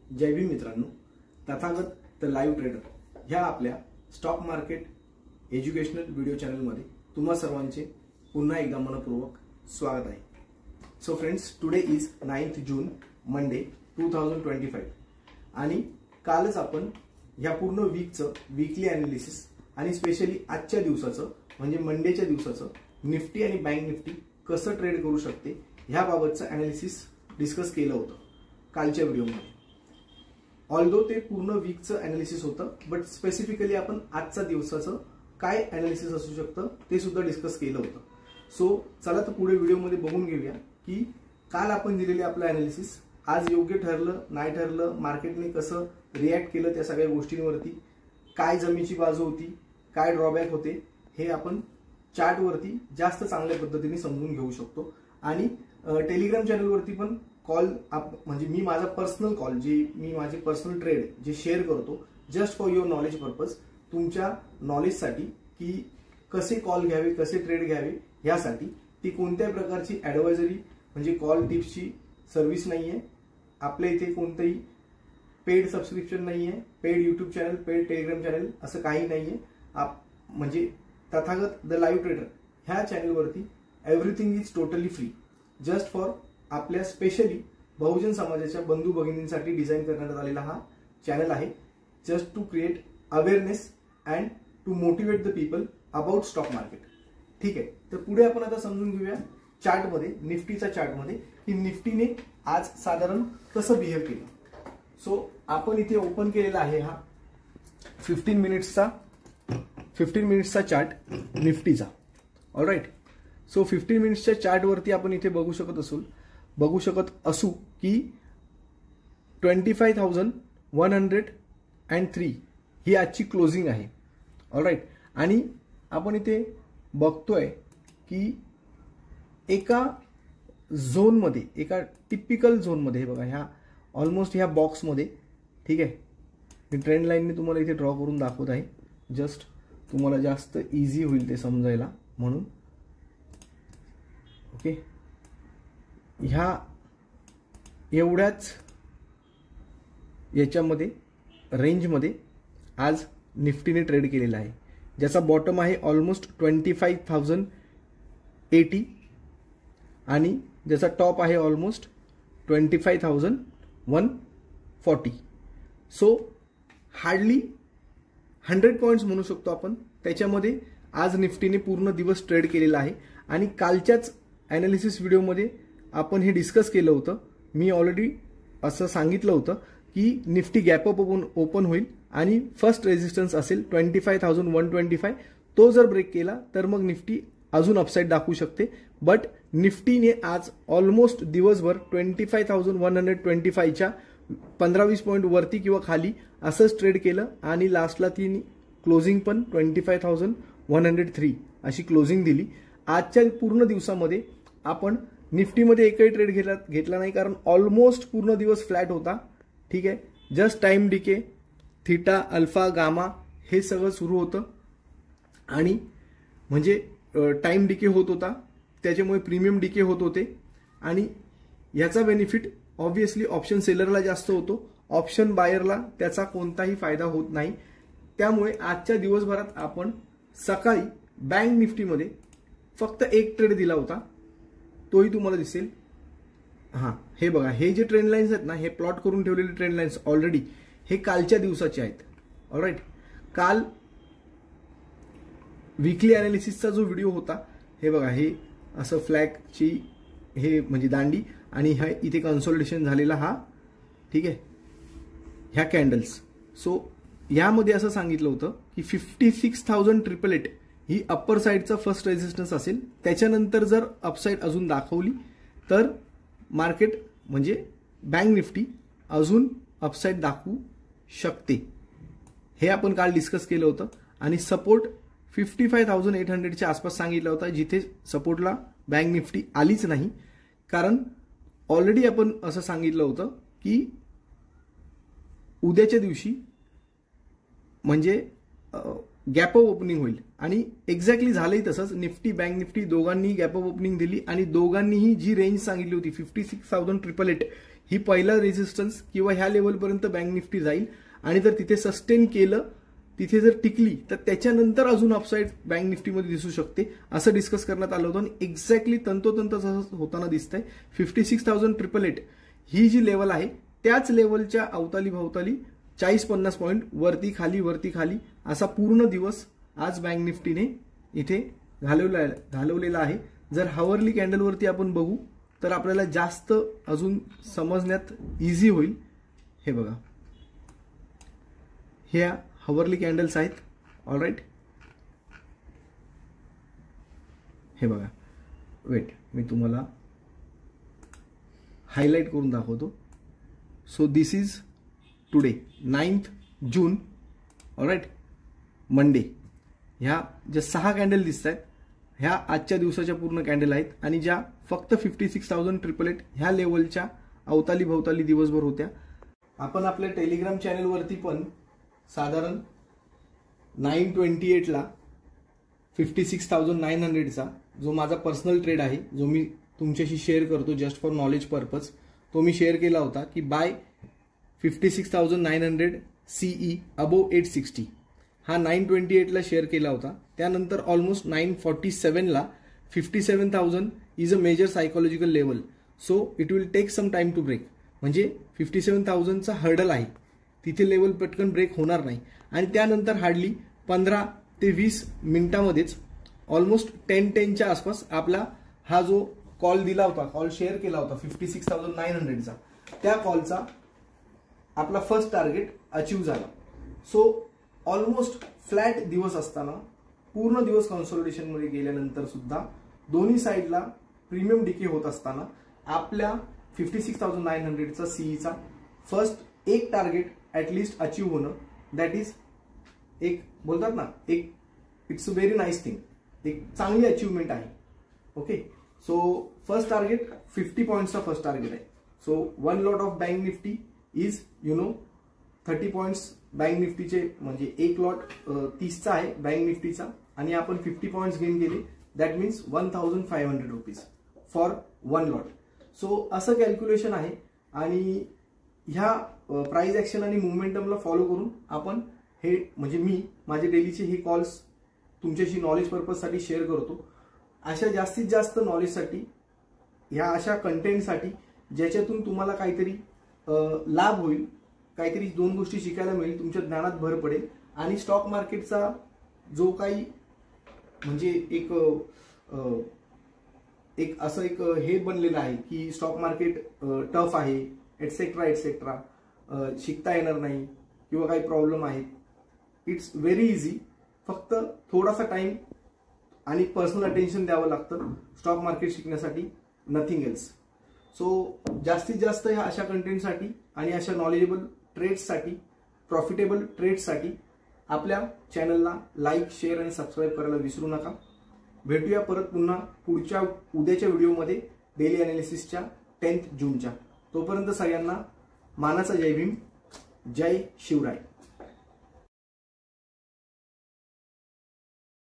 जय भीम मित्रांनो, Tathagata the live trader ह्या आपल्या स्टॉक मार्केट एज्युकेशनल व्हिडिओ चॅनलमध्ये तुम्हा सर्वांचे पुन्हा एकदा मनपूर्वक स्वागत आहे. So friends, today is 9th June, Monday 2025 आणि कालच आपण ह्या पूर्ण वीकचं वीकली ॲनालिसिस आणि स्पेशली आजच्या दिवसाचं म्हणजे मंडेच्या दिवसाचं निफ्टी आणि बँक निफ्टी कसं ट्रेड करू शकते ह्याबाबतचं ॲनालिसिस डिस्कस केलं होतं कालच्या व्हिडिओमध्ये. ऑल्दो ते पूर्ण वीकचं ॲनालिसिस होतं, बट स्पेसिफिकली आपण आजच्या दिवसाचं काय ॲनालिसिस असू शकतं ते सुद्धा डिस्कस केलं होतं. सो चला तर पुढे व्हिडिओमध्ये बघून घेऊया की काल आपण दिलेले आपलं ॲनालिसिस आज योग्य ठरलं नाही ठरलं, मार्केटने कसं रिॲक्ट केलं त्या सगळ्या गोष्टींवरती, काय जमेची बाजू होती, काय ड्रॉबॅक होते, हे आपण चार्टवरती जास्त चांगल्या पद्धतीने समजून घेऊ शकतो. आणि टेलिग्राम चॅनलवरती पण कॉल म्हणजे मी माझा पर्सनल कॉल जे मी माझे पर्सनल ट्रेड जे शेअर करतो just for your knowledge purpose, तुमच्या नॉलेजसाठी की कसे कॉल घ्यावे कसे ट्रेड घ्यावे यासाठी, ती कोणत्या प्रकारची ॲडवायझरी म्हणजे कॉल टिप्सची सर्व्हिस नाही आहे. आपल्या इथे कोणतंही पेड सबस्क्रिप्शन नाही आहे, paid YouTube channel, paid Telegram channel असं काही नाही आहे. म्हणजे तथागत द लाईव्ह ट्रेडर ह्या चॅनलवरती everything is totally free, just for आपल्या स्पेशली बहुजन समाजाच्या बंधू भगिनींसाठी डिझाईन करण्यात आलेला हा चॅनल आहे, just to create awareness and to motivate the people about stock market. ठीक आहे, तर पुढे आपण आता समजून घेऊया चार्टमध्ये, निफ्टीच्या चार्टमध्ये की निफ्टीने आज साधारण कसं बिहेव केलं. सो आपण इथे ओपन केलेला आहे हा 15 मिनिट्सचा चार्ट निफ्टीचा. ऑलराईट, सो 15 मिनिट्सच्या चार्टवरती आपण इथे बघू शकत असू की 25,103 ही आजची क्लोजिंग आहे. ऑलराईट, आणि आपण इथे बघतोय की एका झोनमध्ये, एका टिपिकल झोनमध्ये, हे बघा ह्या ऑलमोस्ट ह्या बॉक्समध्ये, ठीक आहे, मी ट्रेंड लाईनने तुम्हाला इथे ड्रॉ करून दाखवत आहे, जस्ट तुम्हाला जास्त इझी होईल ते समजायला म्हणून. ओके, ह्या एवढ्याच याच्यामध्ये रेंजमध्ये आज निफ्टीने ट्रेड केलेला आहे, ज्याचा बॉटम आहे ऑलमोस्ट 25,080 आणि ज्याचा टॉप आहे ऑलमोस्ट 25,140. सो हार्डली 100 पॉईंट्स म्हणू शकतो आपण. त्याच्यामध्ये आज निफ्टीने पूर्ण दिवस ट्रेड केलेला आहे. आणि कालच्याच ॲनालिसिस व्हिडिओमध्ये आपण हे डिस्कस केलं होतं. मी ऑलरेडी असं सांगितलं होतं की निफ्टी गॅप अप ओपन होईल आणि फर्स्ट रेजिस्टन्स असेल 25,125. तो जर ब्रेक केला तर मग निफ्टी अजून अपसाईड दाखवू शकते. बट निफ्टीने आज ऑलमोस्ट दिवसभर 25,125च्या 15-20 पॉईंट वरती किंवा खाली असंच ट्रेड केलं आणि लास्टला ती क्लोजिंग पण 25,103 अशी क्लोजिंग दिली. आजच्या पूर्ण दिवसामध्ये आपण निफ्टीमध्ये एकही ट्रेड घेतला नाही, कारण ऑलमोस्ट पूर्ण दिवस फ्लॅट होता. ठीक आहे, just time decay, theta, alpha, gamma हे सगळं सुरू होतं आणि म्हणजे टाइम डिके होत होता, त्याच्यामुळे प्रीमियम डिके होत होते आणि याचा बेनिफिट ऑब्व्हियसली ऑप्शन सेलरला जास्त होतो, ऑप्शन बायरला त्याचा कोणताही फायदा होत नाही. त्यामुळे आजच्या दिवसभरात आपण सकाळी बँक निफ्टीमध्ये फक्त एक ट्रेड दिला होता, तोही तुम्हाला दिसेल. हां, हे बघा, हे जे ट्रेंड लाईन्स आहेत ना, हे प्लॉट करून ठेवलेले ट्रेंड लाईन्स ऑलरेडी हे कालच्या दिवसाचे आहेत. ऑलराईट, काल वीकली ॲनालिसिसचा जो व्हिडिओ होता, हे बघा, हे असं फ्लॅगची हे म्हणजे दांडी आणि ह्या इथे कन्सोलिडेशन झालेला हा, ठीक आहे, ह्या कॅन्डल्स. सो यामध्ये असं सांगितलं होतं की 56,888 ही अप्पर साईडचा फर्स्ट रेजिस्टन्स असेल. त्याच्यानंतर जर अपसाईड अजून दाखवली तर मार्केट म्हणजे बँक निफ्टी अजून अपसाईड दाखवू शकते. हे आपण काल डिस्कस केलं होतं. आणि सपोर्ट 55,800च्या आसपास सांगितला होता, जिथे सपोर्टला बँक निफ्टी आलीच नाही, कारण ऑलरेडी आपण असं सांगितलं होतं की उद्याच्या दिवशी म्हणजे गॅप अप ओपनिंग होईल आणि एक्झॅक्टली झालंही तसंच. निफ्टी बँक निफ्टी दोघांनी गॅप अप ओपनिंग दिली आणि दोघांनीही जी रेंज सांगितली होती 56,888 ही पहिला रेजिस्टन्स किंवा ह्या लेवलपर्यंत बँक निफ्टी जाईल आणि जर तिथे सस्टेन केलं, तिथे जर टिकली तर त्याच्यानंतर अजून अपसाईड बँक निफ्टीमध्ये दिसू शकते असं डिस्कस करण्यात आलं होतं आणि एक्झॅक्टली तंतोतंत तसंच होताना दिसतंय. 56,888 ही जी लेवल आहे त्याच लेवलच्या अवताली भवताली 40-50 पॉईंट वरती खाली असा पूर्ण दिवस आज बँक निफ्टीने इथे घालवलेला आहे. जर हावरली कॅन्डलवरती आपण बघू तर आपल्याला जास्त अजून समजण्यात इझी होईल. हे बघा, ह्या हावरली कॅन्डल्स आहेत. ऑलराईट, हे बघा, वेट मी तुम्हाला हायलाइट करून दाखवतो. So this is today 9th June. All right, Monday. ह्या ज्या 6 कॅन्डल दिसत आहेत ह्या आजच्या दिवसाच्या पूर्ण कॅन्डल आहेत आणि ज्या फक्त 56,888 ह्या लेवलच्या अवताली भवताली दिवसभर होत्या. आपण आपल्या टेलिग्राम चॅनलवरती पण साधारण 9:28 ला 56,900चा जो माझा पर्सनल ट्रेड आहे, जो मी तुमच्याशी शेअर करतो जस्ट फॉर नॉलेज पर्पज, तो मी शेअर केला होता की बाय 56,900 CE अबोव 860 हा 9:28 ला शेअर केला होता. त्यानंतर ऑलमोस्ट 9:47 ला 57,000 is a major psychological level, so it will take some time to break. म्हणजे 57,000चा हर्डल आहे, तिथे लेवल पटकन ब्रेक होणार नाही आणि त्यानंतर हार्डली 15 ते 20 मिनिटांमध्येच ऑलमोस्ट 10:10च्या आसपास आपला हा जो कॉल दिला होता, कॉल शेअर केला होता 56,900चा, त्या कॉलचा आपला फर्स्ट टार्गेट अचीव झाला. सो ऑलमोस्ट फ्लॅट दिवस असताना पूर्ण दिवस कन्सोलिडेशन मध्ये गेल्यानंतर सुद्धा दोन्ही साईडला प्रीमियम डिके होत असताना आपल्या 56,900चा सीईचा फर्स्ट एक टार्गेट ऍटलिस्ट अचीव होणं, दॅट इज एक बोलतात ना, एक it's a very nice thing, एक चांगली अचीवमेंट आहे. ओके, सो फर्स्ट टार्गेट 50 पॉइंट्सचा फर्स्ट टार्गेट आहे. So 1 lot of bank Nifty is 30 points bank निफ्टीचे, म्हणजे एक लॉट 30चा आहे बँक निफ्टीचा आणि आपण 50 पॉइंट्स गेन केले, that means 1,500 rupees for 1 lot. So असं कॅल्क्युलेशन आहे आणि ह्या प्राइस ऍक्शन आणि मोमेंटमला फॉलो करून आपण हे, म्हणजे मी माझे डेलीचे हे कॉल्स तुमच्याशी नॉलेज पर्पजसाठी शेअर करतो. अशा जास्तीत जास्त नॉलेजसाठी, ह्या अशा कंटेंटसाठी ज्याच्यातून तुम्हाला काहीतरी लाभ होईल, काहीतरी 2 गोष्टी शिकायला मिळेल, तुमच्या ज्ञानात भर पडेल आणि स्टॉक मार्केटचा जो काही म्हणजे एक असं एक हे बनलेलं आहे की स्टॉक मार्केट टफ आहे एटसेट्रा, शिकता येणार नाही किंवा काही प्रॉब्लेम आहेत. इट्स व्हेरी इझी, फक्त थोडासा टाइम आणि पर्सनल अटेन्शन द्यावं लागतं स्टॉक मार्केट शिकण्यासाठी, नथिंग एल्स. सो जास्तीत जास्त ह्या अशा कंटेंटसाठी आणि अशा नॉलेजेबल ट्रेड्ससाठी, प्रॉफिटेबल ट्रेड्ससाठी आपल्या चॅनलला लाईक, शेअर आणि सबस्क्राईब करायला विसरू नका. भेटूया परत पुन्हा पुढच्या उद्याच्या व्हिडिओमध्ये डेली अनालिसिसच्या 10th जूनच्या. तोपर्यंत सगळ्यांना मानाचा जय भीम, जय शिवराय.